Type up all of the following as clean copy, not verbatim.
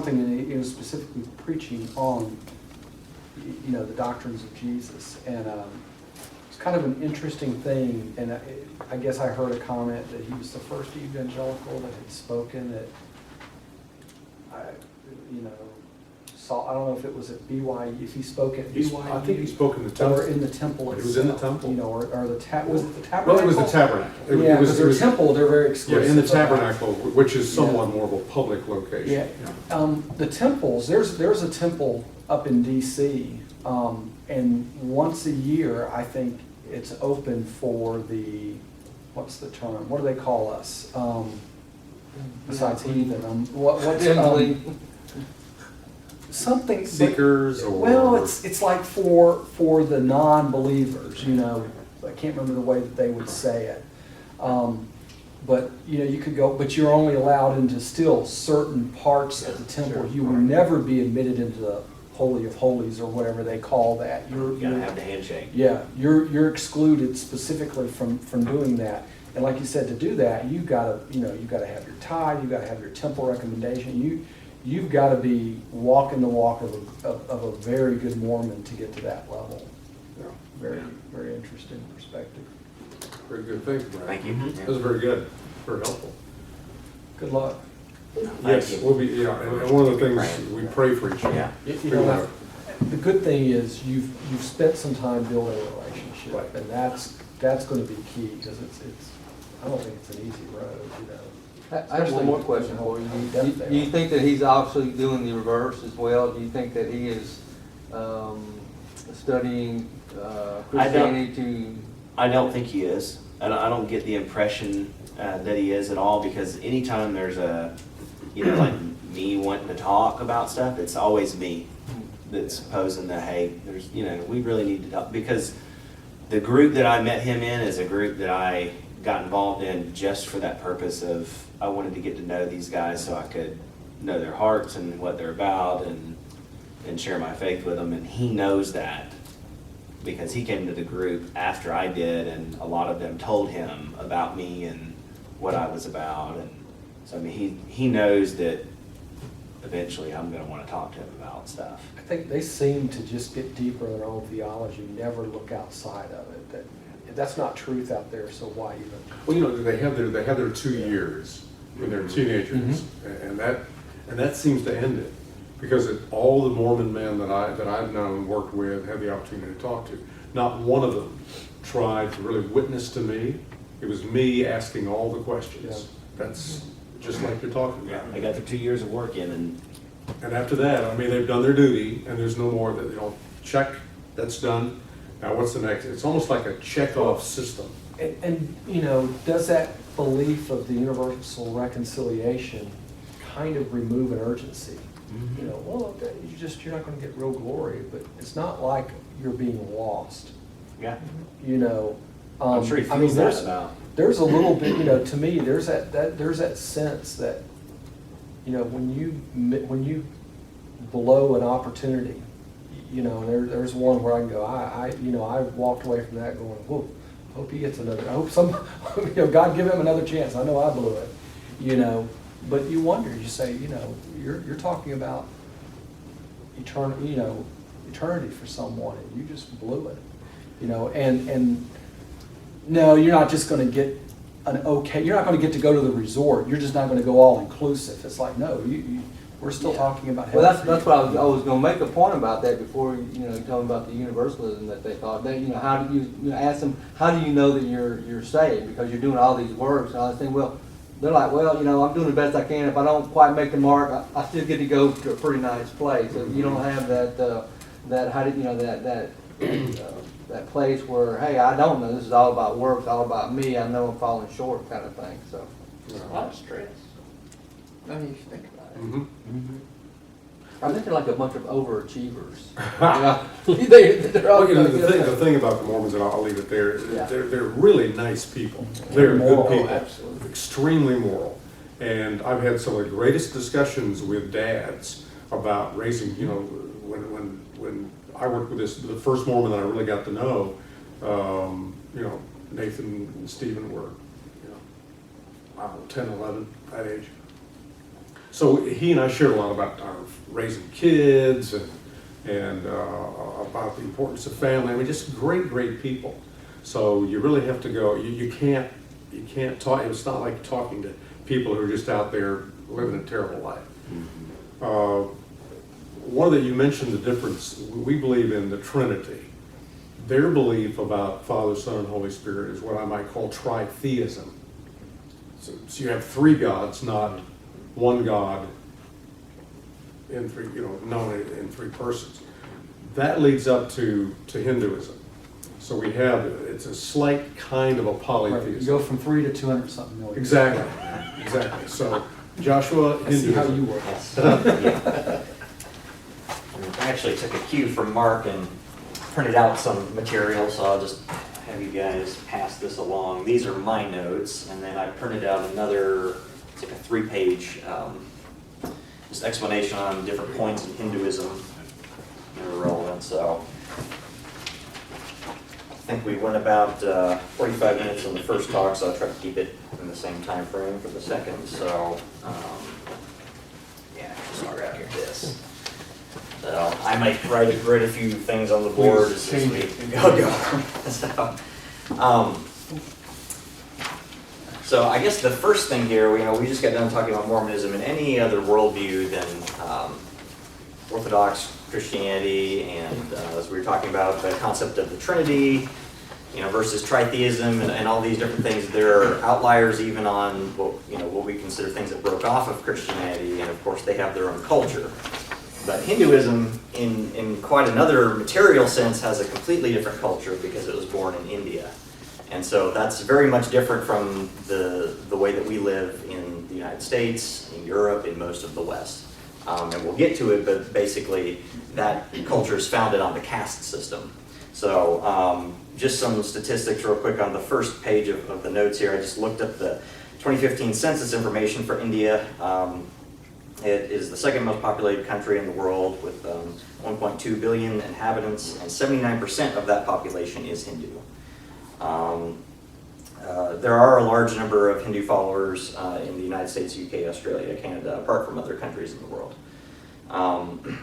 something, and he was specifically preaching on, the doctrines of Jesus. And it's kind of an interesting thing, and I guess I heard a comment that he was the first evangelical that had spoken at, I don't know if it was at BYU, if he spoke at BYU. I think he spoke in the temple. Or in the temple itself. It was in the temple. Or was it the tabernacle? Well, it was the tabernacle. Yeah, because their temple, they're very exclusive. Yeah, in the tabernacle, which is somewhat more of a public location. Yeah. The temples, there's a temple up in DC, and once a year, I think it's open for the, what's the term? What do they call us? Besides heathen, what's something seekers, or well, it's like for the non-believers, I can't remember the way that they would say it, but you could go, but you're only allowed into still certain parts of the temple. You will never be admitted into the Holy of Holies or whatever they call that. You gotta have the handshake. Yeah, you're excluded specifically from doing that. And like you said, to do that, you've got to have your tithe, you've got to have your temple recommendation. You've got to be walking the walk of a very good Mormon to get to that level. Yeah. Very, very interesting perspective. Very good. Thank you, Brian. Thank you. That was very good. Very helpful. Good luck. Yes, you. we'll be. Yeah, and one of the things we pray for each other. Yeah. The good thing is you've spent some time building a relationship, Right. and that's going to be key, because it's I don't think it's an easy road, I have one more question for you. Do you think that he's obviously doing the reverse as well? Do you think that he is studying Christianity to... I don't think he is. I don't get the impression that he is at all, because anytime there's like me wanting to talk about stuff, it's always me that's posing the, hey, we really need to talk. Because the group that I met him in is a group that I got involved in just for that purpose of, I wanted to get to know these guys so I could know their hearts and what they're about and share my faith with them. And he knows that, because he came to the group after I did, and a lot of them told him about me and what I was about. And so, I mean, he knows that eventually I'm going to want to talk to him about stuff. I think they seem to just get deeper in their own theology, never look outside of it. That's not truth out there, so why even? Well, they have their 2 years when they're teenagers, and that seems to end it, because all the Mormon men that I've known, worked with, had the opportunity to talk to, not one of them tried to really witness to me. It was me asking all the questions. Yeah. That's just like you're talking about. I got the 2 years of work in, and after that, I mean, they've done their duty, and there's no more that check. That's done. Now, what's the next? It's almost like a check-off system. And does that belief of the universal reconciliation kind of remove an urgency? Mm-hmm. Well, you're not going to get real glory, but it's not like you're being lost. yeah. I'm sure he feels that about. There's a little bit, to me, there's that sense that, when you blow an opportunity, there's one where I can go, I walked away from that going, whoa, hope he gets another, I hope God give him another chance. I know I blew it, but you wonder, you say, you're talking about eternity for someone, and you just blew it, and no, you're not just going to get you're not going to get to go to the resort. You're just not going to go all inclusive. It's like, no, we're still talking about heaven. Well, that's what I was going to make a point about that before, you talking about the universalism that they thought. That, how do you ask them, how do you know that you're saved? Because you're doing all these works and all this thing. Well, they're like, well, I'm doing the best I can. If I don't quite make the mark, I still get to go to a pretty nice place. So you don't have that place where, hey, I don't know, this is all about works, all about me, I know I'm falling short kind of thing. So It's a lot of stress. I mean, you think about it. Mm-hmm. I think they're like a bunch of overachievers. They're all the thing about the Mormons, and I'll leave it there, Yeah. they're really nice people. They're Moral, good people, absolutely. extremely moral. And I've had some of the greatest discussions with dads about raising, when I worked with the first Mormon that I really got to know, Nathan and Stephen were, 10, 11, that age. So he and I shared a lot about our raising kids and about the importance of family. I mean, just great people. So you really have to go. You can't talk. It's not like talking to people who are just out there living a terrible life. One that you mentioned the difference. We believe in the Trinity. Their belief about Father, Son, and Holy Spirit is what I might call tritheism. So you have three gods, not one God in three, known in three persons. That leads up to Hinduism. So we have, it's a slight kind of a Right, polytheism. you go from 3 to 200 something million. Exactly. So Joshua, I see how Hinduism. you work. I actually took a cue from Mark and printed out some material, so I'll just have you guys pass this along. These are my notes, and then I printed out another, it's like a 3-page just explanation on different points in Hinduism that are relevant. So I think we went about 45 minutes on the first talk, so I'll try to keep it in the same time frame for the second. So yeah, just grab this. So I might write a few things on the board as we go. So I guess the first thing here, we just got done talking about Mormonism and any other worldview than Orthodox Christianity, and as we were talking about the concept of the Trinity, versus tritheism and all these different things. There are outliers even on what we consider things that broke off of Christianity, and of course they have their own culture. But Hinduism, in quite another material sense, has a completely different culture because it was born in India. And so that's very much different from the way that we live in the United States, in Europe, in most of the West. And we'll get to it, but basically that culture is founded on the caste system. So just some statistics real quick on the first page of the notes here. I just looked up the 2015 census information for India. It is the second most populated country in the world with 1.2 billion inhabitants, and 79% of that population is Hindu. There are a large number of Hindu followers in the United States, UK, Australia, Canada, apart from other countries in the world.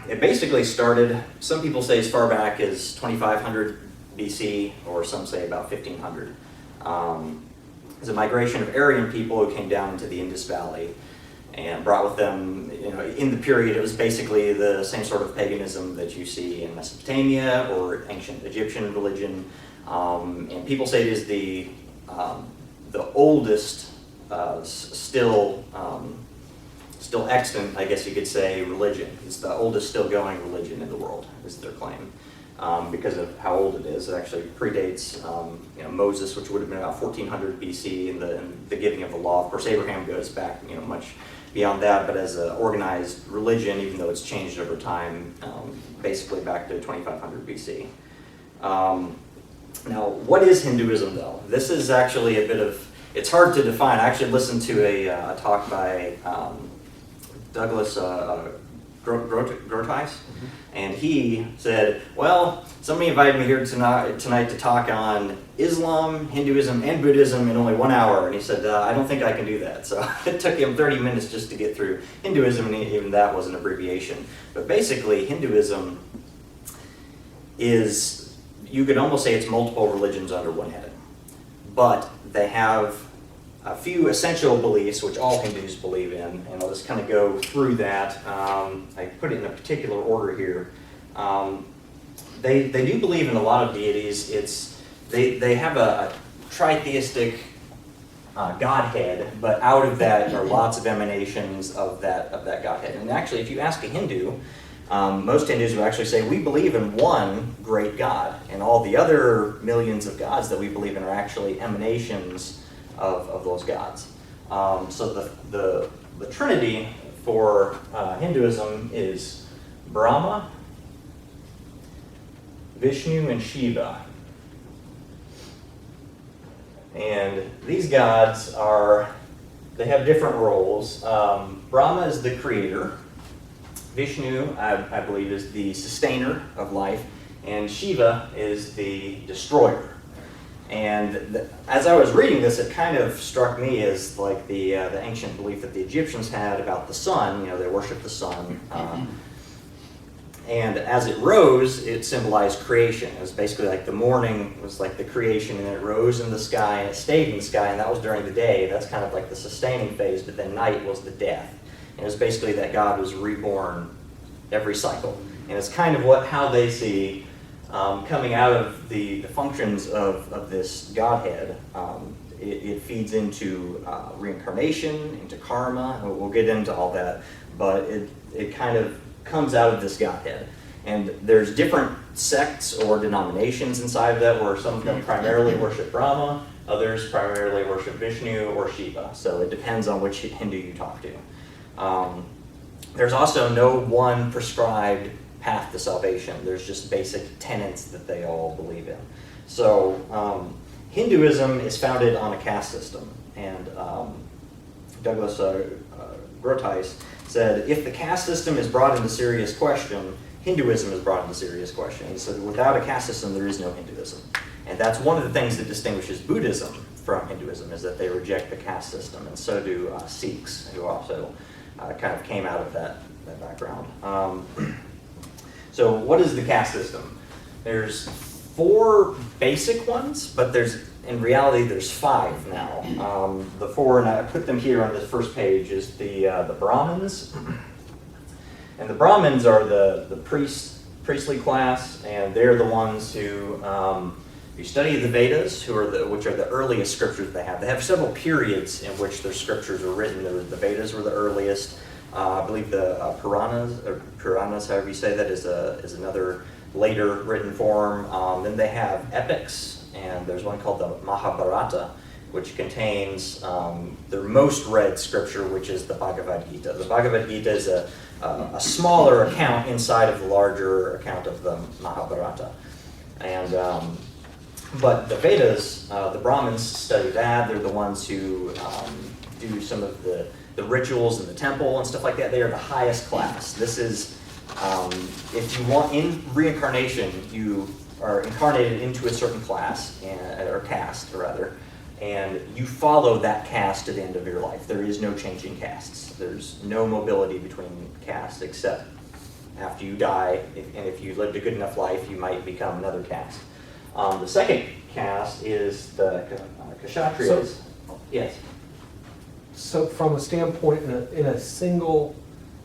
It basically started, some people say as far back as 2500 BC, or some say about 1500. It was a migration of Aryan people who came down into the Indus Valley and brought with them, in the period, it was basically the same sort of paganism that you see in Mesopotamia or ancient Egyptian religion. And people say it is the oldest, still extant, I guess you could say, religion. It's the oldest still going religion in the world, is their claim. Because of how old it is. It actually predates Moses, which would have been about 1400 BC in the giving of the law. Of course, Abraham goes back much beyond that, but as an organized religion, even though it's changed over time, basically back to 2500 BC. Now, what is Hinduism, though? This is actually a bit of, it's hard to define. I actually listened to a talk by Douglas Grotice, and he said, well, somebody invited me here tonight to talk on Islam, Hinduism, and Buddhism in only 1 hour, and he said, I don't think I can do that. So it took him 30 minutes just to get through Hinduism, and even that was an abbreviation. But basically, Hinduism is, you could almost say it's multiple religions under one head. But they have a few essential beliefs, which all Hindus believe in, and I'll just kind of go through that. I put it in a particular order here. They do believe in a lot of deities. They have a tritheistic Godhead, but out of that are lots of emanations of that Godhead. And actually, if you ask a Hindu, most Hindus will actually say, we believe in one great God, and all the other millions of gods that we believe in are actually emanations of those gods. So the Trinity for Hinduism is Brahma, Vishnu, and Shiva. And these gods they have different roles. Brahma is the creator. Vishnu, I believe, is the sustainer of life. And Shiva is the destroyer. And as I was reading this, it kind of struck me as like the ancient belief that the Egyptians had about the sun. You know, they worshiped the sun. And as it rose, it symbolized creation. It was basically like the morning was like the creation, and it rose in the sky, and it stayed in the sky, and that was during the day. That's kind of like the sustaining phase, but then night was the death. And it was basically that God was reborn every cycle. And it's kind of how they see coming out of the functions of this Godhead. It feeds into reincarnation, into karma. We'll get into all that, but it kind of comes out of this Godhead. And there's different sects or denominations inside of that, where some of them primarily worship Brahma, others primarily worship Vishnu or Shiva. So it depends on which Hindu you talk to. There's also no one prescribed path to salvation. There's just basic tenets that they all believe in. So Hinduism is founded on a caste system, and Douglas Groothuis said, if the caste system is brought into serious question, Hinduism is brought into serious question. He said, without a caste system, there is no Hinduism. And that's one of the things that distinguishes Buddhism from Hinduism, is that they reject the caste system, and so do Sikhs, who also kind of came out of that background. So what is the caste system? There's 4 basic ones, but in reality there's 5 now. The 4, and I put them here on this first page, is the Brahmins. And the Brahmins are the priestly class, and they're the ones who study the Vedas, which are the earliest scriptures they have. They have several periods in which their scriptures were written. The Vedas were the earliest. I believe the Puranas, however you say that, is another later written form. Then they have epics, and there's one called the Mahabharata, which contains their most read scripture, which is the Bhagavad Gita. The Bhagavad Gita is a smaller account inside of the larger account of the Mahabharata. And but the Vedas, the Brahmins study that. They're the ones who do some of the rituals in the temple and stuff like that. They are the highest class. This is, if you want, in reincarnation, you are incarnated into a certain class, or caste, rather, and you follow that caste to the end of your life. There is no changing castes. There's no mobility between castes, except after you die, and if you lived a good enough life, you might become another caste. The second caste is the Kshatriyas. Yes? So from a standpoint, in a single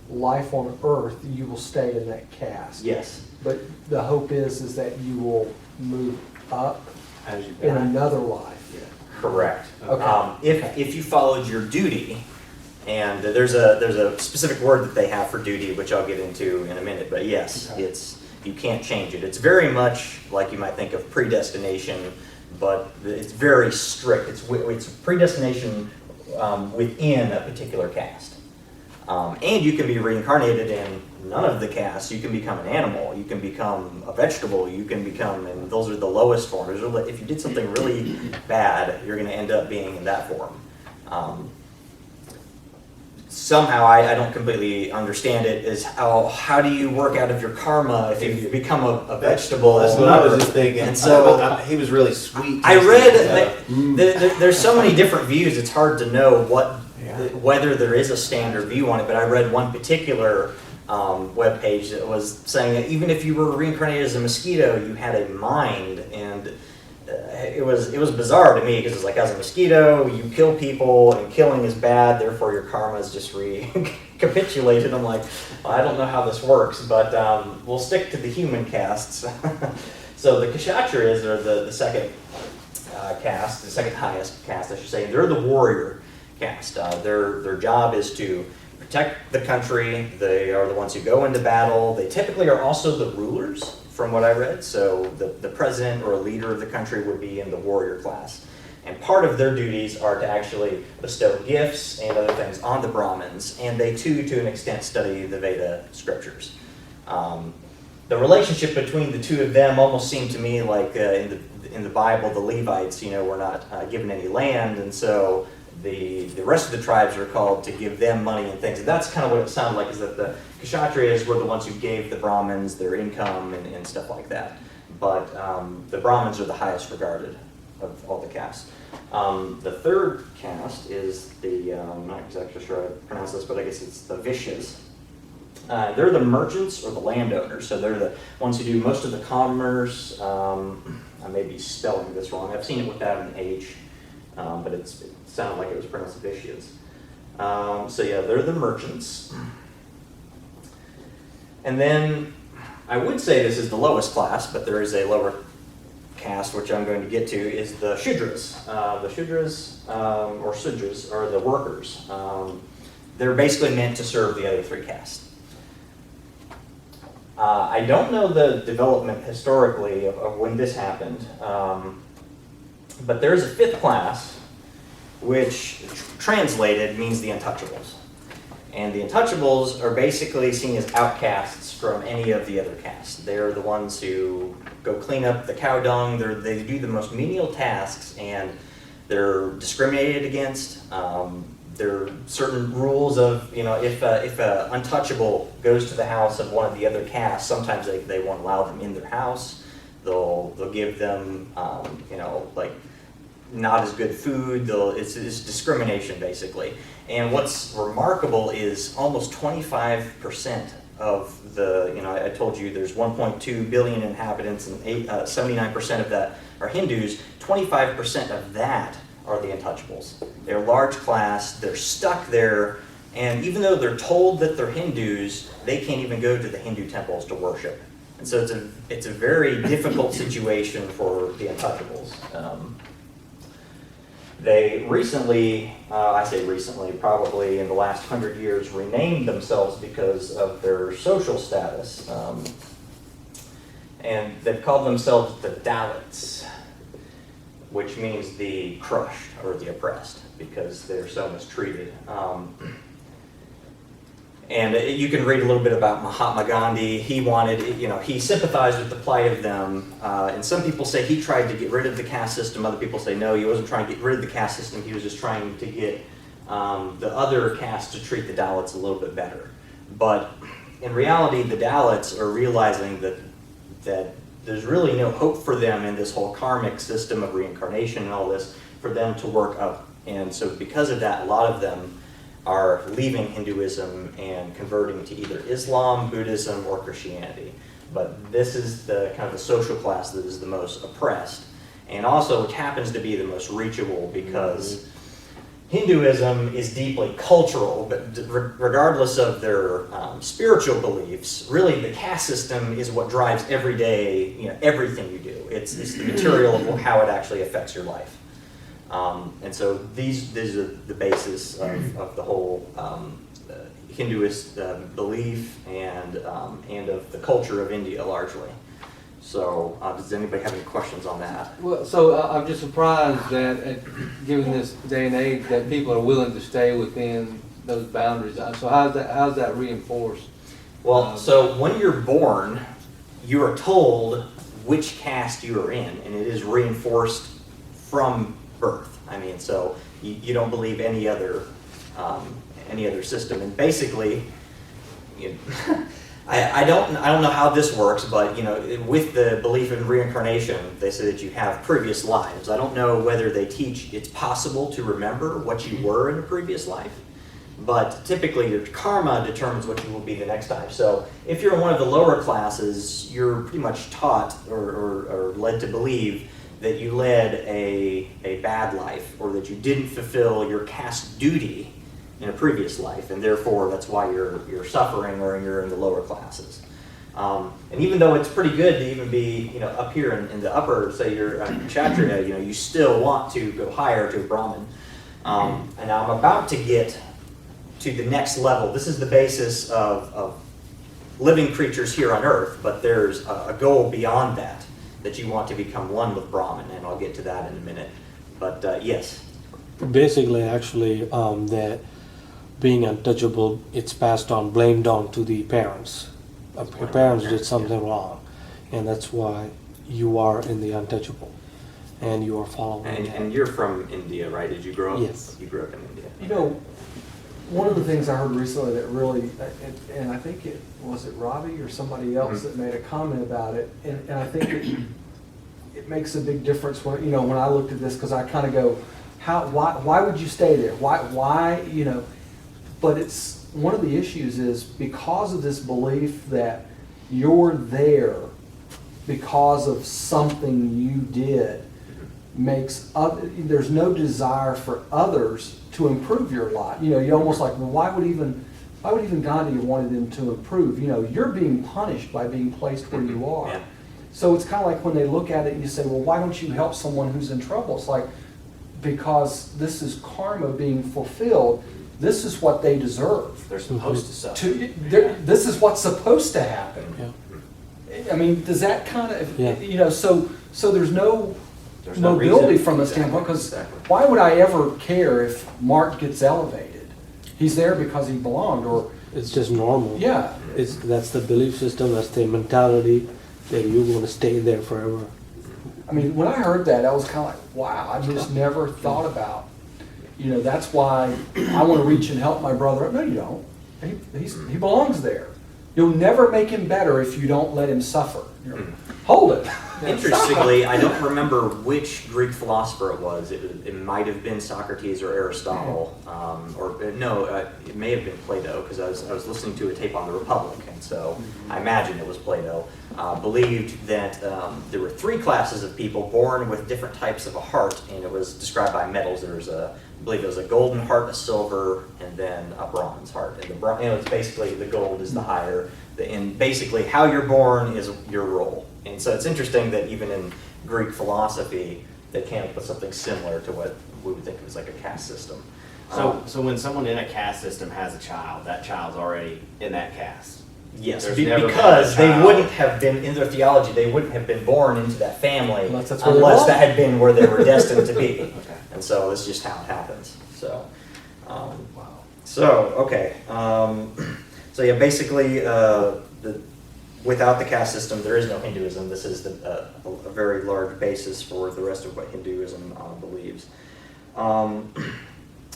life on Earth, you will stay in that caste. Yes. But the hope is that you will move up As you in die. another life. Correct. Okay. If you followed your duty, and there's a specific word that they have for duty, which I'll get into in a minute, but yes, Okay. you can't change it. It's very much like you might think of predestination, but it's very strict. It's predestination within a particular caste. And you can be reincarnated in none of the castes. You can become an animal. You can become a vegetable. You can become, and those are the lowest forms. If you did something really bad, you're going to end up being in that form. Somehow, I don't completely understand it, is how do you work out of your karma if you become a vegetable? That's what I was just thinking. And so he was really sweet. I read that there's so many different views, it's hard to know whether there is a standard view on it, but I read one particular webpage that was saying that even if you were reincarnated as a mosquito, you had a mind, and it was bizarre to me, because it's like, as a mosquito, you kill people, and killing is bad, therefore your karma is just recapitulated. I'm like, well, I don't know how this works, but we'll stick to the human castes. So the Kshatriyas are the second caste, the second highest caste, I should say. They're the warrior caste. Their job is to protect the country. They are the ones who go into battle. They typically are also the rulers, from what I read. So the president or a leader of the country would be in the warrior class. And part of their duties are to actually bestow gifts and other things on the Brahmins, and they too, to an extent, study the Veda scriptures. The relationship between the two of them almost seemed to me like in the Bible, the Levites, were not given any land, and so the rest of the tribes were called to give them money and things. And that's kind of what it sounded like, is that the Kshatriyas were the ones who gave the Brahmins their income and stuff like that. But the Brahmins are the highest regarded of all the castes. The third caste is the, I'm not exactly sure how to pronounce this, but I guess it's the Vishyas. They're the merchants or the landowners, so they're the ones who do most of the commerce. I may be spelling this wrong. I've seen it without an H, but it sounded like it was pronounced Vishyas. So yeah, they're the merchants. And then I would say this is the lowest class, but there is a lower caste, which I'm going to get to, is the Shudras. The Shudras, or Sudras, are the workers. They're basically meant to serve the other three castes. I don't know the development historically of when this happened, but there's a fifth class, which translated means the untouchables. And the untouchables are basically seen as outcasts from any of the other castes. They're the ones who go clean up the cow dung. They do the most menial tasks, and they're discriminated against. There are certain rules of, if a untouchable goes to the house of one of the other castes, sometimes they won't allow them in their house. They'll give them, like not as good food. It's discrimination basically. And what's remarkable is almost 25% of the, I told you there's 1.2 billion inhabitants and 79% of that are Hindus. 25% of that are the untouchables. They're a large class, they're stuck there, and even though they're told that they're Hindus, they can't even go to the Hindu temples to worship. And so it's a very difficult situation for the untouchables. They recently, I say recently, probably in the last 100 years, renamed themselves because of their social status. And they've called themselves the Dalits, which means the crushed or the oppressed, because they're so mistreated. And you can read a little bit about Mahatma Gandhi. He wanted, he sympathized with the plight of them. And some people say he tried to get rid of the caste system. Other people say no, he wasn't trying to get rid of the caste system. He was just trying to get the other castes to treat the Dalits a little bit better. But in reality, the Dalits are realizing that there's really no hope for them in this whole karmic system of reincarnation and all this for them to work up. And so because of that, a lot of them are leaving Hinduism and converting to either Islam, Buddhism, or Christianity. But this is the kind of the social class that is the most oppressed, and also which happens to be the most reachable, because Hinduism is deeply cultural, but regardless of their spiritual beliefs, really the caste system is what drives every day, everything you do. It's the material of how it actually affects your life. And so these are the basis of the whole Hinduist belief and of the culture of India largely. So does anybody have any questions on that? Well, so I'm just surprised that, given this day and age, that people are willing to stay within those boundaries. So how's that reinforced? Well, so when you're born, you are told which caste you are in, and it is reinforced from birth. I mean, so you don't believe any other system, and basically, I don't know how this works, but with the belief in reincarnation, they say that you have previous lives. I don't know whether they teach it's possible to remember what you were in a previous life, but typically your karma determines what you will be the next time. So if you're in one of the lower classes, you're pretty much taught or led to believe that you led a bad life, or that you didn't fulfill your caste duty in a previous life, and therefore that's why you're suffering, or you're in the lower classes. And even though it's pretty good to even be up here in the upper, say you're a Kshatriya, you still want to go higher to a Brahmin. And now I'm about to get to the next level. This is the basis of living creatures here on Earth, but there's a goal beyond that you want to become one with Brahman, and I'll get to that in a minute. But yes. Basically, actually, that being untouchable, it's passed on, blamed on to the parents. Your parents did something wrong, and that's why you are in the untouchable, and you are following. And you're from India, right? Did you grow up? Yes. You grew up in India. One of the things I heard recently that really, and I think was it Robbie or somebody else that made a comment about it, and I think it makes a big difference when, you know, when I looked at this, because I kind of go, why would you stay there? Why, you know? But it's, one of the issues is because of this belief that you're there because of something you did, there's no desire for others to improve your lot. You know, you're almost like, well, why would even Gandhi wanted them to improve? You know, you're being punished by being placed where you are. Yeah. So it's kind of like when they look at it, you say, well, why don't you help someone who's in trouble? It's like, because this is karma being fulfilled. This is what they deserve. They're supposed to suffer. This is what's supposed to happen. Yeah. I mean, does that kind of, Yeah. you know, so there's no There's no mobility reason. from a Exactly. standpoint, because Exactly. why would I ever care if Mark gets elevated? He's there because he belonged, or, It's just normal. yeah. That's the belief system, that's the mentality that you're going to stay there forever. I mean, when I heard that, I was kind of like, wow, I just never thought about, you know, that's why I want to reach and help my brother. No, you don't. He belongs there. You'll never make him better if you don't let him suffer. Hold it. Interestingly, I don't remember which Greek philosopher it was. It might have been Socrates or Aristotle, it may have been Plato, because I was listening to a tape on the Republic, and so I imagine it was Plato. Believed that there were three classes of people born with different types of a heart, and it was described by metals. There was I believe it was a golden heart, a silver, and then a bronze heart. And it's basically the gold is the higher. And basically, how you're born is your role. And so it's interesting that even in Greek philosophy, they came up with something similar to what we would think of as like a caste system. So when someone in a caste system has a child, that child's already in that caste. Yes, There's never been a because they child. wouldn't have been, in their theology, they wouldn't have been born into that family Unless that's where they unless belong. that had been where they were destined to be. Okay. And so that's just how it happens. So, Wow. okay. So yeah, basically, without the caste system, there is no Hinduism. This is a very large basis for the rest of what Hinduism believes.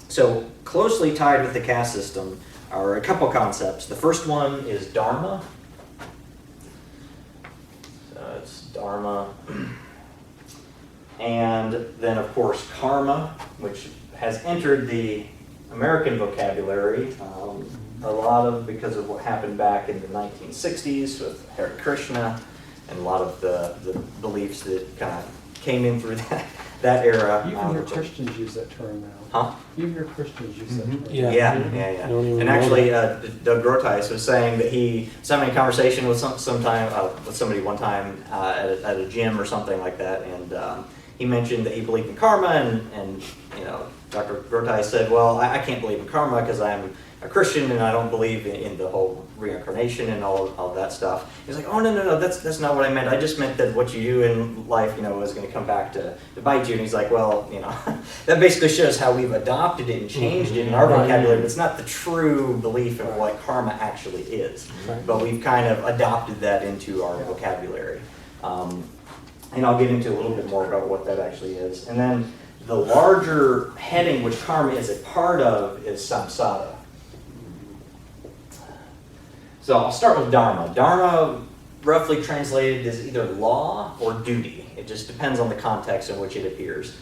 So closely tied with the caste system are a couple concepts. The first one is dharma. It's dharma. And then, of course, karma, which has entered the American vocabulary, a lot of because of what happened back in the 1960s with Hare Krishna, and a lot of the beliefs that kind of came in through that era. Even your Christians use that term now. Huh? Even your Christians use that term. Yeah. Yeah. I don't even And know actually, Doug Groteis was saying that he was having a conversation with with somebody one time at a gym or something like that, and he mentioned that he believed in karma, and you know, Dr. Groteis said, well, I can't believe in karma because I'm a Christian and I don't believe in the whole reincarnation and all that stuff. He's like, oh, no, that's not what I meant. I just meant that what you do in life, you know, is going to come back to bite you. And he's like, well, you know, that basically shows how we've adopted it and changed it in our vocabulary, but it's not the true belief of what karma actually is. But we've kind of adopted that into our vocabulary. And I'll get into a little bit more about what that actually is. And then the larger heading, which karma is a part of, is samsara. So I'll start with dharma. Dharma, roughly translated, is either law or duty. It just depends on the context in which it appears.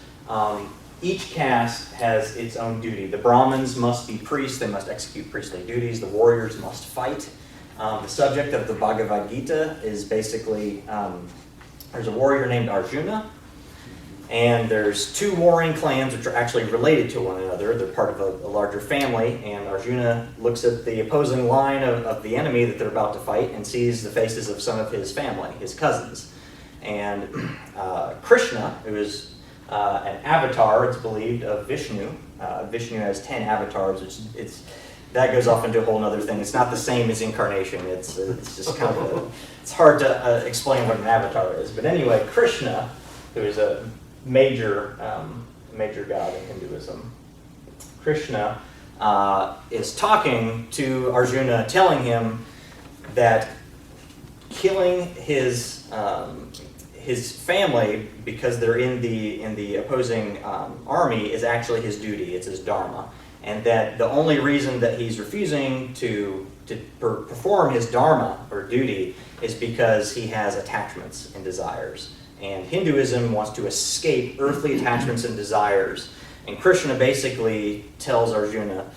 Each caste has its own duty. The Brahmins must be priests. They must execute priestly duties. The warriors must fight. The subject of the Bhagavad Gita is basically, there's a warrior named Arjuna, and there's two warring clans which are actually related to one another. They're part of a larger family, and Arjuna looks at the opposing line of the enemy that they're about to fight and sees the faces of some of his family, his cousins. And Krishna, who is an avatar, it's believed, of Vishnu. Vishnu has 10 avatars, that goes off into a whole other thing. It's not the same as incarnation. It's just kind of, it's hard to explain what an avatar is. But anyway, Krishna, who is a major god in Hinduism, Krishna is talking to Arjuna, telling him that killing his family because they're in the opposing army is actually his duty. It's his dharma. And that the only reason that he's refusing to perform his dharma or duty is because he has attachments and desires. And Hinduism wants to escape earthly attachments and desires. And Krishna basically tells Arjuna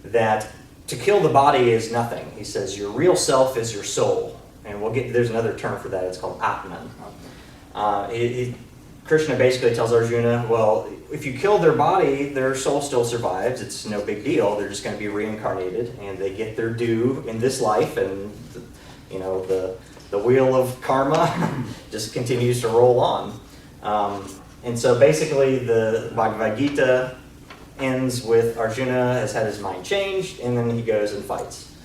that to kill the body is nothing. He says your real self is your soul. And there's another term for that, it's called Atman. Krishna basically tells Arjuna, well, if you kill their body, their soul still survives. It's no big deal. They're just going to be reincarnated, and they get their due in this life, and the wheel of karma just continues to roll on. And so basically, the Bhagavad Gita ends with Arjuna has had his mind changed, and then he goes and fights.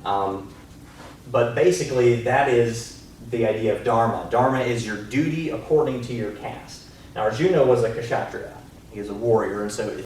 But basically, that is the idea of dharma. Dharma is your duty according to your caste. Now, Arjuna was a kshatriya. He was a warrior, and so